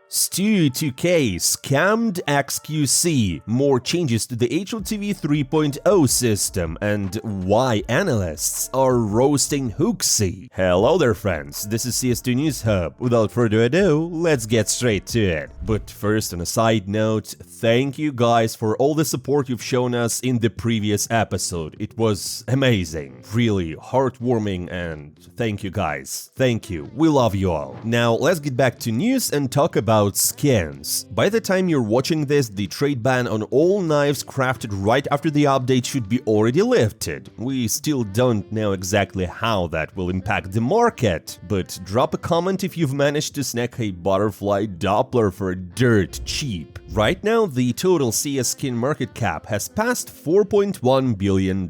STEWIE2K scammed XQC, more changes to the HLTV 3.0 system, and why analysts are roasting Hooxi. Hello there friends, this is CS2 News Hub. Without further ado, let's get straight to it. But first, on a side note, thank you guys for all the support you've shown us in the previous episode. It was amazing, really heartwarming, and thank you guys. Thank you, we love you all. Now let's get back to news and talk about skins. By the time you're watching this, the trade ban on all knives crafted right after the update should be already lifted. We still don't know exactly how that will impact the market, but drop a comment if you've managed to snag a butterfly Doppler for dirt cheap. Right now, the total CS skin market cap has passed $4.1 billion.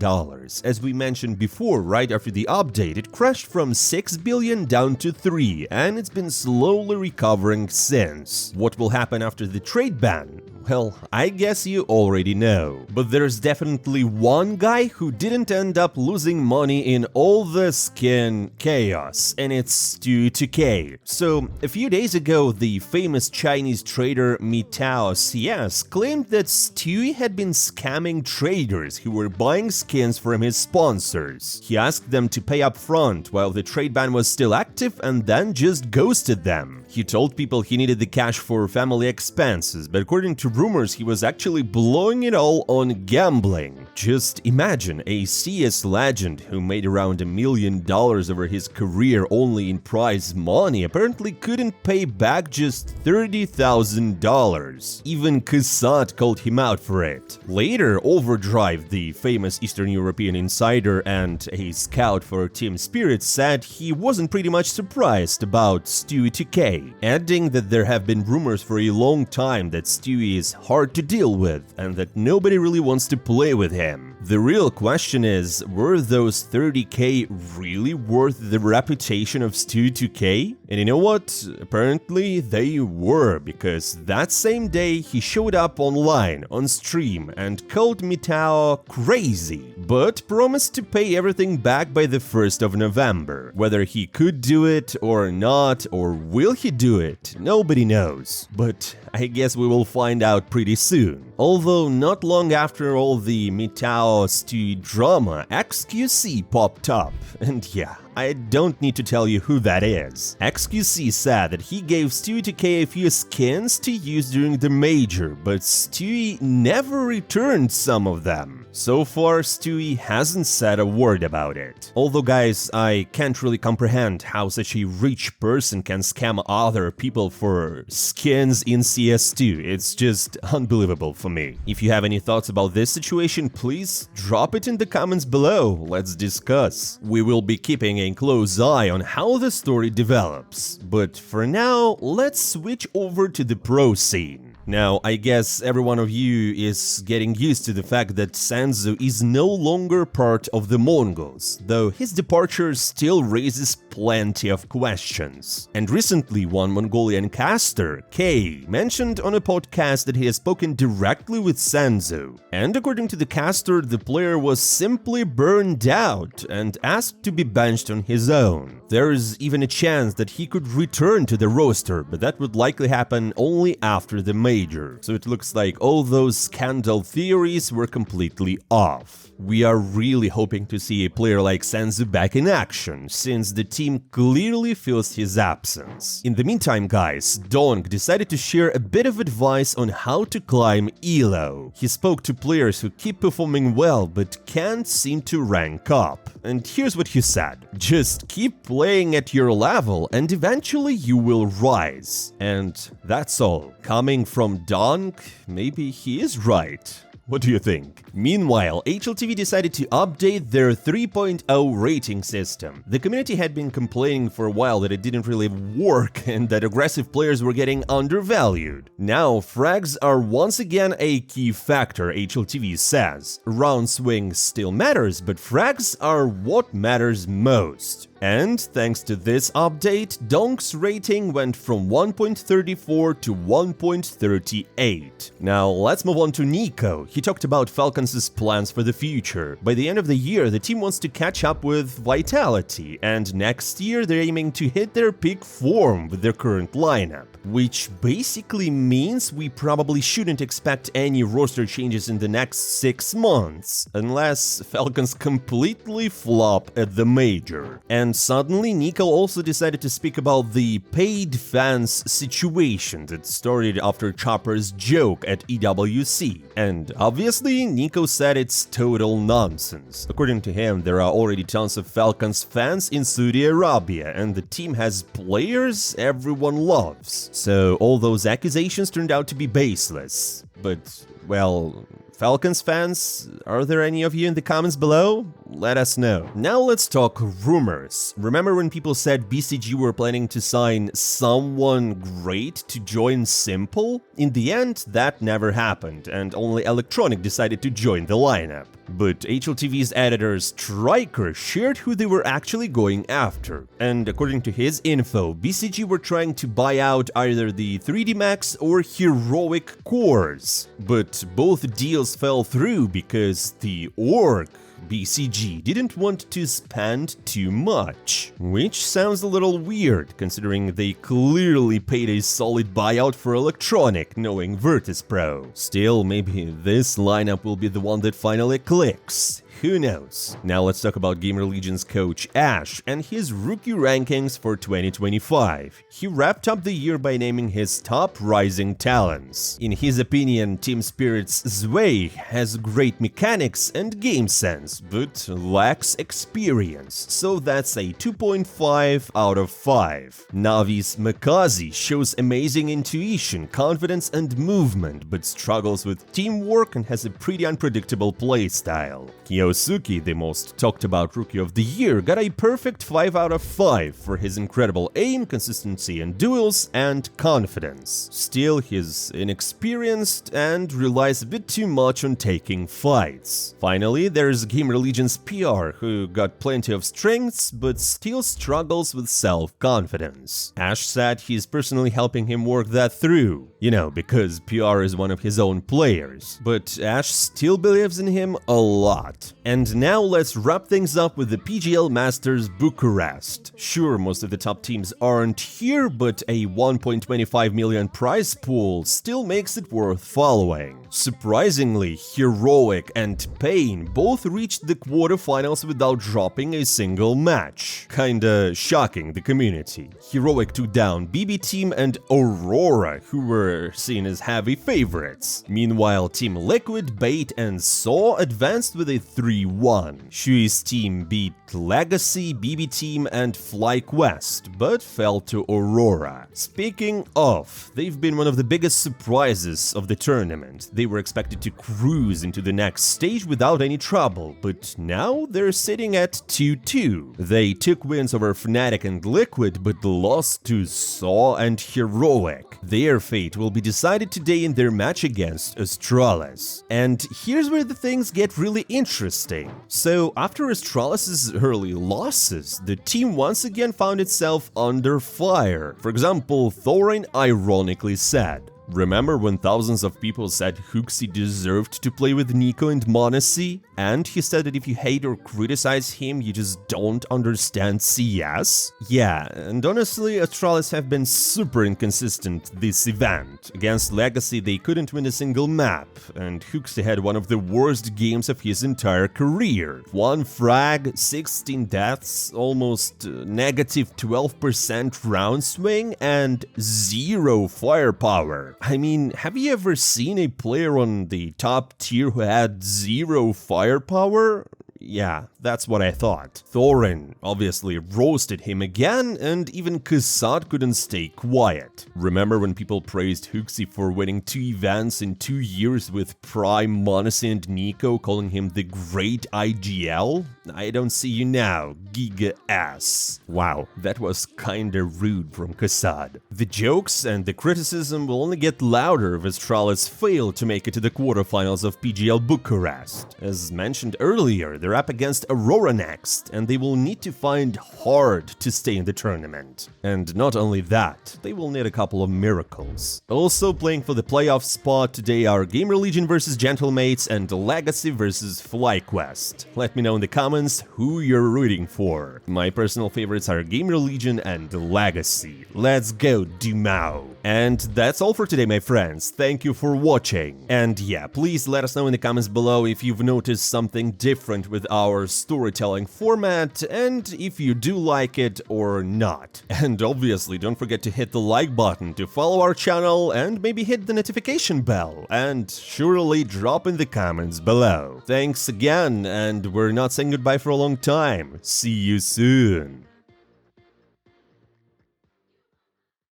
As we mentioned before, right after the update, it crashed from 6 billion down to 3, and it's been slowly recovering since. What will happen after the trade ban? Well, I guess you already know. But there's definitely one guy who didn't end up losing money in all the skin chaos, and it's STEWIE2K. So, a few days ago, the famous Chinese trader NiKo CS claimed that Stewie had been scamming traders who were buying skins from his sponsors. He asked them to pay up front while the trade ban was still active and then just ghosted them. He told people he needed the cash for family expenses, but according to rumors, he was actually blowing it all on gambling. Just imagine a CS legend who made around $1 million over his career only in prize money apparently couldn't pay back just $30,000. Even Kasat called him out for it. Later, Overdrive, the famous Eastern European insider and a scout for Team Spirit, said he wasn't pretty much surprised about STEWIE2K, adding that there have been rumors for a long time that Stewie is hard to deal with and that nobody really wants to play with him. The real question is, were those 30k really worth the reputation of STEWIE2K? And you know what? Apparently they were, because that same day he showed up online on stream and called NiKo crazy, but promised to pay everything back by the 1st of November. Whether he could do it or not, or will he do it, nobody knows. But I guess we will find out pretty soon. Although not long after all the NiKo Stewie drama, XQC popped up, and yeah, I don't need to tell you who that is. XQC said that he gave STEWIE2K a few skins to use during the major, but Stewie never returned some of them. So far, Stewie hasn't said a word about it. Although guys, I can't really comprehend how such a rich person can scam other people for skins in CS2. It's just unbelievable for me. If you have any thoughts about this situation, please drop it in the comments below. Let's discuss. We will be keeping a close eye on how the story develops. But for now, let's switch over to the pro scene. Now, I guess every one of you is getting used to the fact that Senzu is no longer part of the Mongolz, though his departure still raises plenty of questions. And recently, one Mongolian caster, K, mentioned on a podcast that he has spoken directly with Senzu. And according to the caster, the player was simply burned out and asked to be benched on his own. There is even a chance that he could return to the roster, but that would likely happen only after the major. So it looks like all those scandal theories were completely off. We are really hoping to see a player like Senzu back in action, since the team clearly feels his absence. In the meantime guys, Donk decided to share a bit of advice on how to climb ELO. He spoke to players who keep performing well but can't seem to rank up. And here's what he said: just keep playing at your level and eventually you will rise. And that's all. Coming from Donk, maybe he is right. What do you think? Meanwhile, HLTV decided to update their 3.0 rating system. The community had been complaining for a while that it didn't really work and that aggressive players were getting undervalued. Now, frags are once again a key factor, HLTV says. Round swing still matters, but frags are what matters most. And thanks to this update, Donk's rating went from 1.34 to 1.38. Now let's move on to NiKo. He talked about Falcons' plans for the future. By the end of the year, the team wants to catch up with Vitality, and next year they're aiming to hit their peak form with their current lineup. Which basically means we probably shouldn't expect any roster changes in the next 6 months, unless Falcons completely flop at the major. And suddenly NiKo also decided to speak about the paid fans situation that started after Chopper's joke at EWC. And obviously NiKo said it's total nonsense. According to him, there are already tons of Falcons fans in Saudi Arabia, and the team has players everyone loves. So all those accusations turned out to be baseless. But, well, Falcons fans, are there any of you in the comments below? Let us know. Now let's talk rumors. Remember when people said BCG were planning to sign someone great to join Simple? In the end, that never happened, and only Electronic decided to join the lineup. But HLTV's editor Striker shared who they were actually going after, and according to his info, BCG were trying to buy out either the 3D Max or Heroic cores. But both deals fell through because the org BCG didn't want to spend too much, which sounds a little weird considering they clearly paid a solid buyout for Electronic, knowing Virtus Pro. Still, maybe this lineup will be the one that finally clicks. Who knows? Now let's talk about Gamer Legion's coach Ash and his rookie rankings for 2025. He wrapped up the year by naming his top rising talents. In his opinion, Team Spirit's STEWIE has great mechanics and game sense, but lacks experience, so that's a 2.5 out of 5. Navi's Makazi shows amazing intuition, confidence and movement, but struggles with teamwork and has a pretty unpredictable playstyle. kyousuke, the most talked about rookie of the year, got a perfect 5 out of 5 for his incredible aim, consistency in duels, and confidence. Still, he's inexperienced and relies a bit too much on taking fights. Finally, there's Gamer Legion's PR, who got plenty of strengths, but still struggles with self-confidence. Ash said he's personally helping him work that through, you know, because PR is one of his own players. But Ash still believes in him a lot. And now let's wrap things up with the PGL Masters Bucharest. Sure, most of the top teams aren't here, but a 1.25 million prize pool still makes it worth following. Surprisingly, Heroic and Pain both reached the quarterfinals without dropping a single match. Kinda shocking the community. Heroic took down BB Team and Aurora, who were seen as heavy favorites. Meanwhile, Team Liquid, Bait and Saw advanced with a 3-1. Shui's team beat Legacy, BB Team and FlyQuest, but fell to Aurora. Speaking of, they've been one of the biggest surprises of the tournament. They were expected to cruise into the next stage without any trouble, but now they're sitting at 2-2. They took wins over Fnatic and Liquid, but lost to Saw and Heroic. Their fate will be decided today in their match against Astralis. And here's where the things get really interesting. So, after Astralis' early losses, the team once again found itself under fire. For example, Thorin ironically said, "Remember when thousands of people said Hooxi deserved to play with NiKo and Monacy? And he said that if you hate or criticize him, you just don't understand CS?" Yeah, and honestly, Astralis have been super inconsistent this event. Against Legacy, they couldn't win a single map, and Hooxi had one of the worst games of his entire career. 1 frag, 16 deaths, almost negative 12% round swing, and 0 firepower. I mean, have you ever seen a player on the top tier who had 0 firepower? Yeah, that's what I thought. Thorin obviously roasted him again, and even Kassad couldn't stay quiet. Remember when people praised Hooxi for winning 2 events in 2 years with Prime, Monacy and NiKo, calling him the great IGL? I don't see you now, Giga ass. Wow, that was kinda rude from Kassad. The jokes and the criticism will only get louder if Astralis fail to make it to the quarterfinals of PGL Bucharest. As mentioned earlier, there They're up against Aurora next, and they will need to find hard to stay in the tournament. And not only that, they will need a couple of miracles. Also playing for the playoff spot today are Gamer Legion vs Gentlemates and Legacy vs FlyQuest. Let me know in the comments who you're rooting for. My personal favorites are Gamer Legion and Legacy. Let's go, Dumao! And that's all for today, my friends. Thank you for watching. And yeah, please let us know in the comments below if you've noticed something different with our storytelling format, and if you do like it or not. And obviously, don't forget to hit the like button to follow our channel and maybe hit the notification bell, and surely drop in the comments below. Thanks again, and we're not saying goodbye for a long time. See you soon.